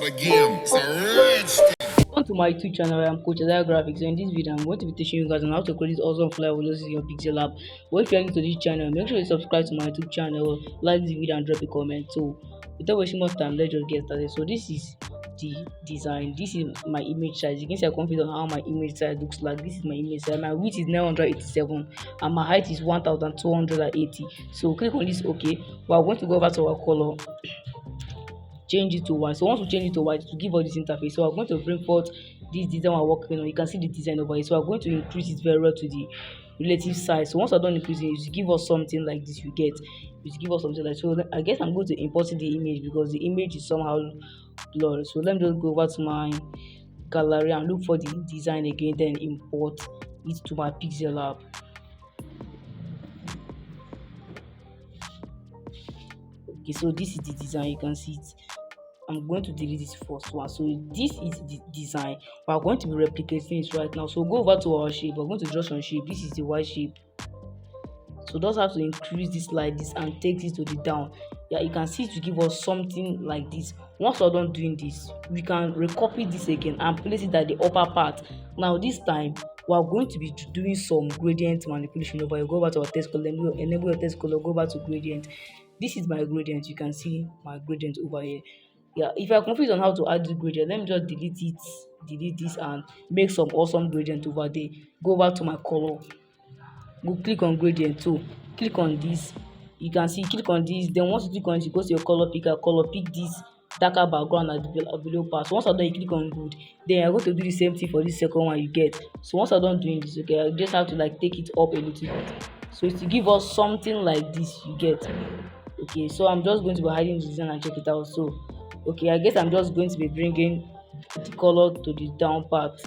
start again. It's a rich. Welcome to my YouTube channel. I'm Coach Azaya Graphics. So in this video, I'm going to be teaching you guys on how to create this awesome flyer with using your PixelLab. But if you're new to this channel, make sure you subscribe to my YouTube channel, like this video, and drop a comment. So without wasting more time, let's just get started. So this is the design. This is my image size. You can see I'm confused on how my image size looks like. This is my image size. My width is 987 and my height is 1280. So click on this OK. We're going to go over to our color, change it to white. So once we change it to white, to give us this interface, so we're going to bring forth this design we're working on. You can see the design over here. So we're going to increase it very well to the relative size. So once we're done increasing it, you give us something like this. You get, you give us something like, so I guess I'm going to import the image because the image is somehow blurred. So let me just go over to my gallery and look for the design again, then import it to my PixelLab. Okay, so this is the design. You can see it. I'm going to delete this first one. So this is the design. We are going to be replicating it right now. So go over to our shape. We're going to draw some shape. This is the white shape. So just have to increase this like this and take this to the down. Yeah, you can see to give us something like this. Once we're done doing this, we can recopy this again and place it at the upper part. Now this time we are going to be doing some gradient manipulation over here. Go over to our text color, enable your text color, go back to gradient. This is my gradient. You can see my gradient over here. Yeah, if you are confused on how to add the gradient, let me just delete this and make some awesome gradient over there. Go over to my color, go click on gradient too, click on this. You can see, click on this, then once you click on it, you go to your color picker, color pick this darker background at the below part. So once I'm done, you click on good, then I'm going to do the same thing for this second one you get. So once I'm done doing this, okay, I just have to like take it up a little bit, so it's to give us something like this you get. Okay, so I'm just going to be hiding the design and check it out. So okay, I guess I'm just going to be bringing the color to the down part,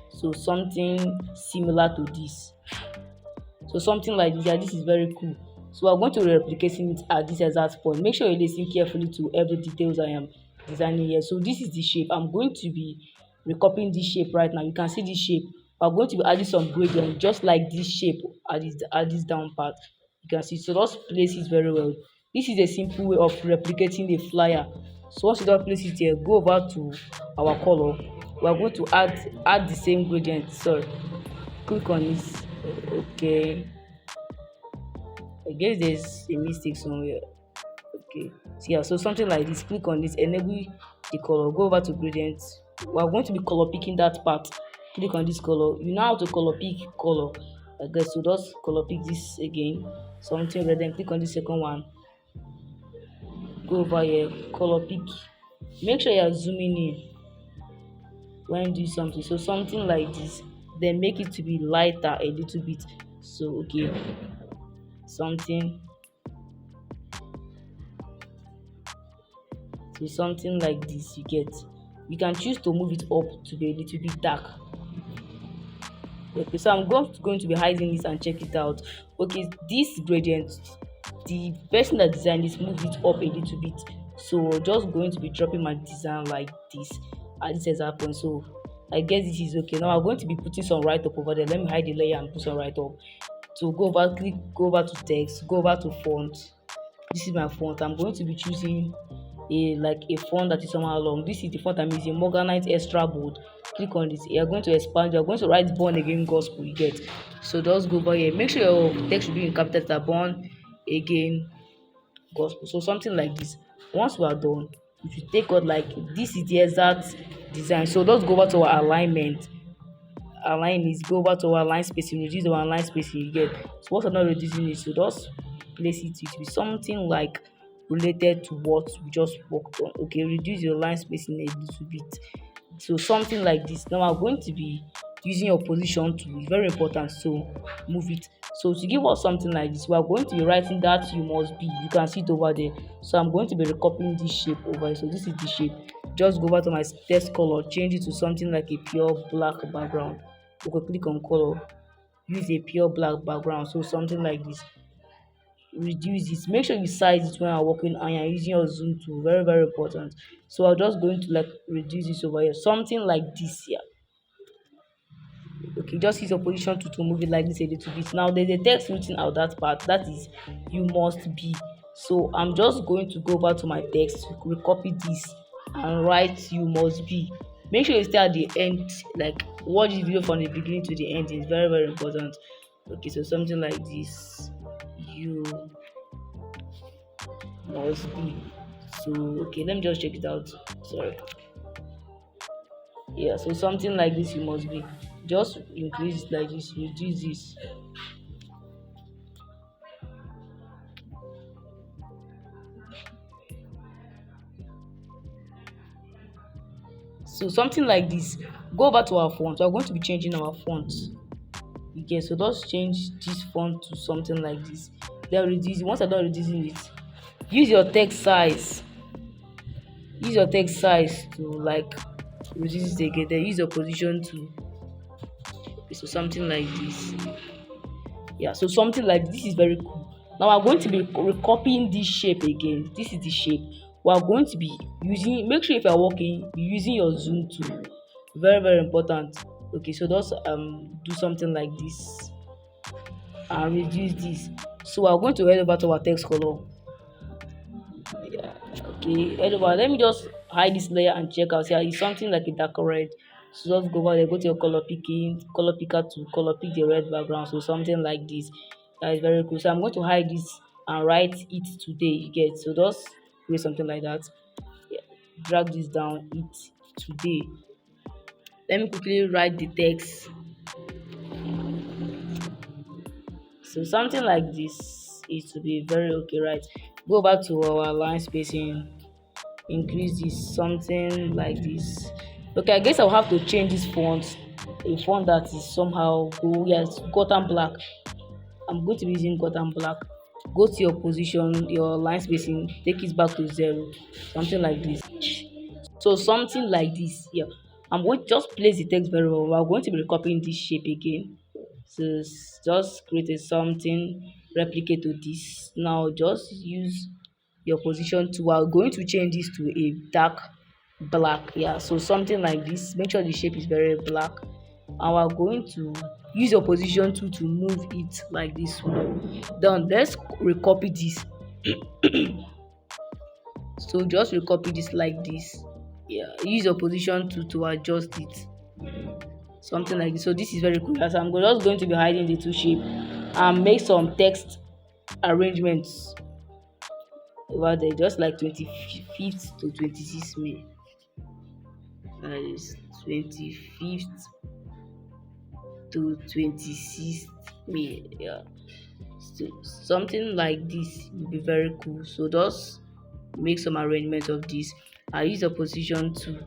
so something similar to this, so something like this. Yeah, this is very cool. So I'm going to be replicating it at this exact point. Make sure you listen carefully to every details I am designing here. So this is the shape. I'm going to be recopying this shape right now. You can see this shape. I'm going to be adding some gradient just like this shape at this down part. You can see, so just place it very well. This is a simple way of replicating the flyer. So once you don't place it here, go over to our color. We are going to add the same gradient. Sorry, click on this. Okay, I guess there's a mistake somewhere. Okay, so yeah, so something like this. Click on this, enable the color, go over to gradient. We are going to be color picking that part. Click on this color. You know how to color pick color, I guess. So just color pick this again, something red, then click on the second one. Go over here, color pick. Make sure you are zooming in when you do something. So something like this, then make it to be lighter a little bit. So okay, something, so something like this you get. You can choose to move it up to be a little bit dark. Okay, so I'm going to be hiding this and check it out. Okay, this gradient, the person that designed this moved it up a little bit, so just going to be dropping my design like this at this exact point. So I guess this is okay. Now I'm going to be putting some write up over there. Let me hide the layer and put some write up. So go over to text, go over to font. This is my font. I'm going to be choosing a font that is somehow long. This is the font I'm using, Morganite Extra Bold. Click on this. You're going to expand. You're going to write born again gospel you get. So just go over here. Make sure your text should be in capital letter, born again gospel. So something like this. Once we are done, if you take out like this is the exact design. So just go over to our alignment. Align is, go over to our line spacing, reduce our line spacing you get. So once I'm not reducing it, so just place it to be something like related to what we just worked on. Okay, reduce your line spacing a little bit, so something like this. Now I'm going to be using your position tool. It's very important, so move it. So to give us something like this, we are going to be writing that you must be. You can see it over there. So I'm going to be recopying this shape over here. So this is the shape. Just go over to my text color, change it to something like a pure black background. Okay, click on color, use a pure black background, so something like this. Reduce it, make sure you size it when you're working and you're using your zoom tool, very very important. So I'm just going to like reduce this over here, something like this here. Okay, just use your position to move it like this a little bit. Now there's a text written out that part, that is you must be. So I'm just going to go over to my text, recopy this and write you must be. Make sure you stay at the end, like watch the video from the beginning to the end. It's very very important. Okay, so something like this, you must be. So okay, let me just check it out. Sorry. Yeah, so something like this you must be. Just increase it like this, reduce this. So something like this. Go over to our font. We're going to be changing our font. Okay, so just change this font to something like this. Then reduce it. Once you're done reducing it, use your text size. Use your text size to like reduce it again. Then use your position to. Okay, so something like this. Yeah, so something like this is very cool. Now I'm going to be recopying this shape again. This is the shape we are going to be using. Make sure if you are working, be using your zoom tool. Very very important. Okay, so just do something like this and reduce this. So we're going to head over to our text color. Yeah, okay, head over. Let me just hide this layer and check out. See, it's something like a dark red. So just go over there, go to your color picker to color pick the red background. So something like this. That is very cool. So I'm going to hide this and write it today. You get, so just create something like that. Yeah. Drag this down, it today. Let me quickly write the text. So something like this is to be very okay, right? Go back to our line spacing, increase this, something like this. Okay, I guess I'll have to change this font, a font that is somehow go, yes, gotham black. I'm going to be using gotham black. Go to your position, your line spacing, take it back to 0, something like this. So something like this. Yeah, I'm going to just place the text very well. We're going to be recopying this shape again. So just create a something, replicate to this. Now just use your position to. We're going to change this to a dark black. Yeah, so something like this. Make sure the shape is very black, and we're going to use your position to move it like this. Then let's recopy this. So just recopy this like this. Yeah, use your position to adjust it, something like this. So this is very cool. As I'm just going to be hiding the two shape and make some text arrangements over there, just like 25th to 26th May. That is 25th to 26th May. Yeah, so something like this will be very cool. So just make some arrangement of this. I use a position to.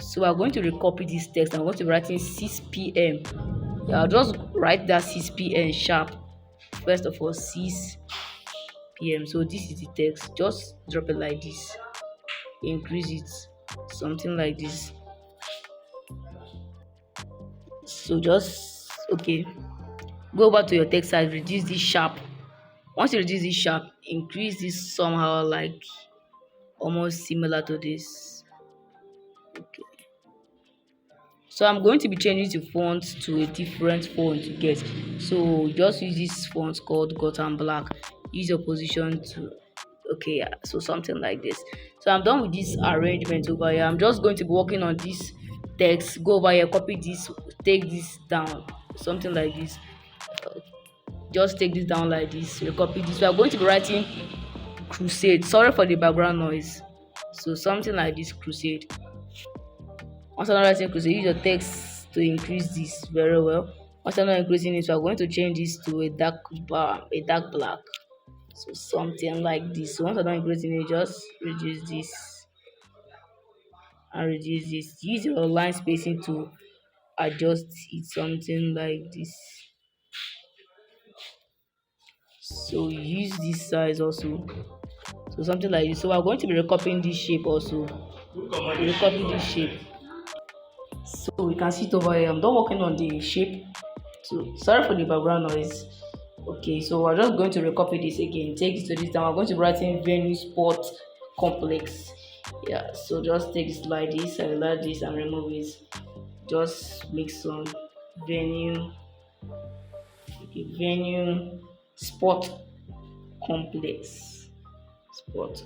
So we are going to recopy this text. I'm going to be writing 6 p.m. Yeah, I'll just write that 6 p.m. sharp. First of all, 6 p.m. So this is the text. Just drop it like this. Increase it. Something like this. So just okay. Go over to your text size, reduce this sharp. Once you reduce this sharp, increase this somehow like almost similar to this. Okay. So I'm going to be changing the font to a different font you get. So just use this font called Gotham Black. Use your position to. Okay, yeah, so something like this. So I'm done with this arrangement over here. I'm just going to be working on this text. Go over here, copy this, take this down, something like this. Just take this down like this, recopy this. We are going to be writing crusade. Sorry for the background noise. So something like this, crusade. Once I'm writing crusade, use your text to increase this very well. Once I'm not increasing it, we are going to change this to a dark black. So something like this. So once I'm not increasing it, just reduce this and reduce this. Use your line spacing to adjust it, something like this. So use this size also. So something like this. So we're going to be recopying this shape also. Recopy this shape. So we can see it over here. I'm done working on the shape. So sorry for the background noise. Okay, so we're just going to recopy this again. Take it to this down. We're going to be writing venue spot complex. Yeah, so just take this like this, highlight this and remove it. Just make some venue, okay, venue sport complex, sport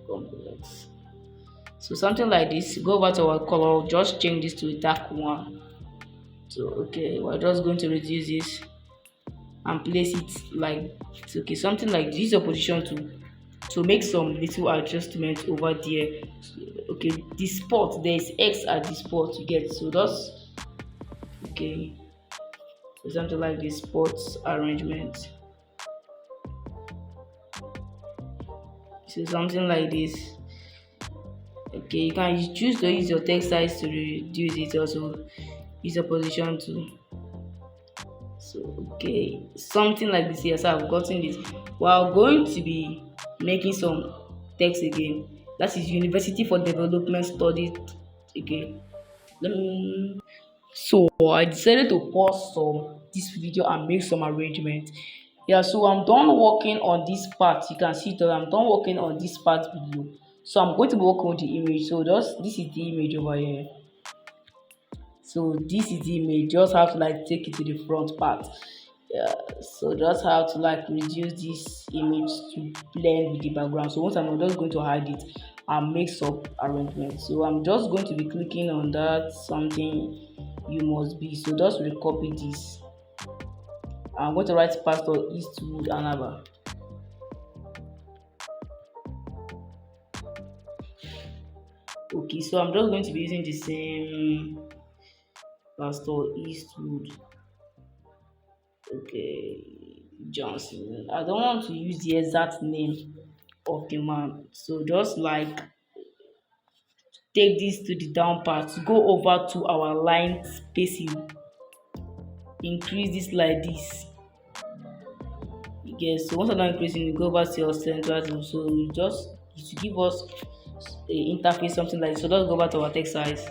complex. So something like this. Go over to our color, just change this to a dark one. So okay, we're just going to reduce this and place it like okay, something like this. Is a position to make some little adjustment over there. So, okay, the spot, there is X at the spot you get, so that's okay. So something like this sports arrangement. So something like this. Okay, you can choose to use your text size to reduce it, also use a position to. So okay, something like this. Yes, I've gotten it. We are going to be making some text again. That is University for Development Studies. Okay, so I decided to pause some this video and make some arrangement. Yeah, so I'm done working on this part. You can see that I'm done working on this part below. So I'm going to work on the image. So just this is the image over here. So this is the image. Just have to like take it to the front part. Yeah, so just have to like reduce this image to blend with the background. So once I'm just going to hide it and make some arrangement. So I'm just going to be clicking on that something you must be. So just recopy this. I'm going to write Pastor Eastwood Anaba. Okay, so I'm just going to be using the same Pastor Eastwood. Okay, Johnson. I don't want to use the exact name of the man. So just like take this to the down part, go over to our line spacing, increase this like this. Yes, so once I'm done increasing, you go over to your central. So you just to give us a interface something like this. So let's go back to our text size.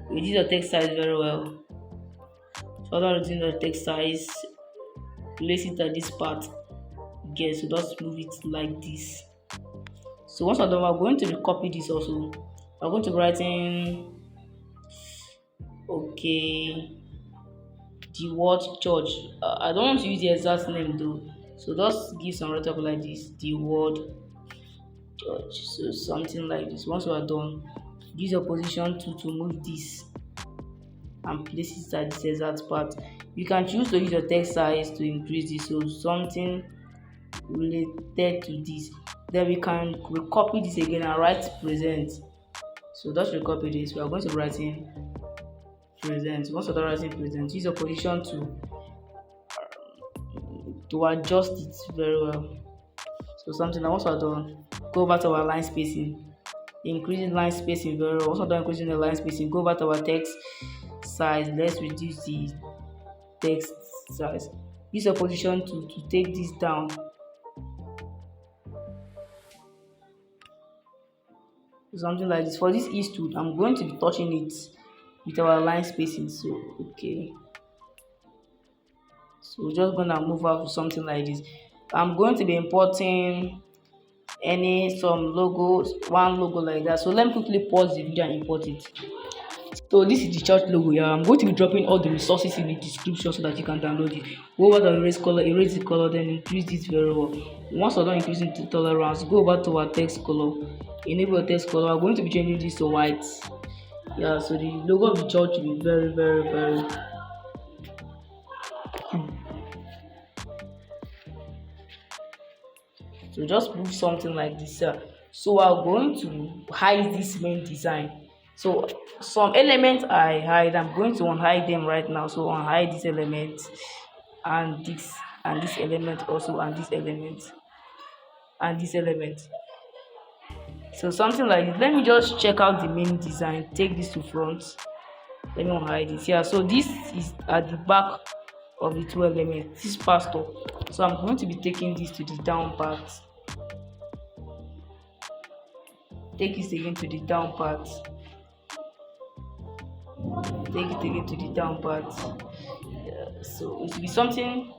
We did the text size very well. So after reducing the text size, place it at this part. Yes, so just move it like this. So once I'm done, we're going to copy this also. We're going to write in okay the word church. I don't want to use the exact name though. So just give some write up like this. The word church. So something like this. Once we are done, use your position to move this and place it at this exact part. You can choose to use your text size to increase this. So something related to this. Then we can recopy this again and write present. So just recopy this. We are going to write in present. Once you're writing present, use your position to adjust it very well. So something that once we're done, go back to our line spacing. Increasing line spacing very well. Once we're done increasing the line spacing, go back to our text size. Let's reduce the text size. Use your position to take this down. Something like this. For this Eastwood, I'm going to be touching it with our line spacing. So okay. So we're just gonna move out to something like this. I'm going to be importing some logos, one logo like that. So let me quickly pause the video and import it. So this is the church logo. Yeah, I'm going to be dropping all the resources in the description so that you can download it. Go over to erase the color, then increase this very well. Once we're done increasing the tolerance, go over to our text color, enable your text color. I'm going to be changing this to white. Yeah, so the logo of the church will be very so just move something like this. So we're going to hide this main design. So some elements I hide, I'm going to unhide them right now. So unhide this element and this element also, and this element and this element. So something like this. Let me just check out the main design. Take this to front. Let me unhide it. Yeah, so this is at the back of the two elements. This pastor. So I'm going to be taking this to the down part. Take it again to the down part. Take it again to the down part. Yeah, so it will be something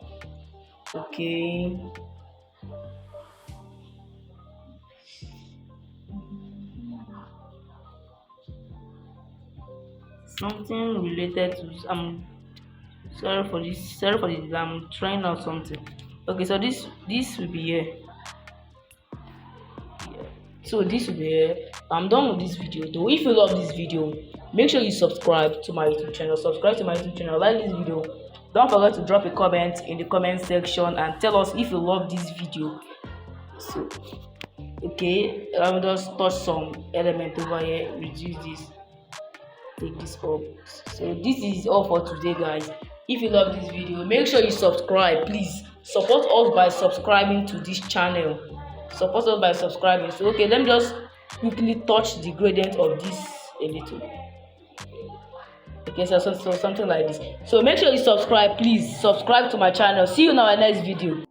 okay. something related to sorry for this, I'm trying out something. Okay, so this will be here. So this will be here. I'm done with this video though. If you love this video, make sure you subscribe to my YouTube channel. Subscribe to my YouTube channel, like this video. Don't forget to drop a comment in the comment section and tell us if you love this video. So okay, I'll just touch some element over here, reduce this, take this up. So this is all for today, guys. If you love this video, make sure you subscribe. Please support us by subscribing to this channel. Support us by subscribing. So okay, let me just quickly touch the gradient of this a little. Okay, so something like this. So make sure you subscribe. Please subscribe to my channel. See you in our next video.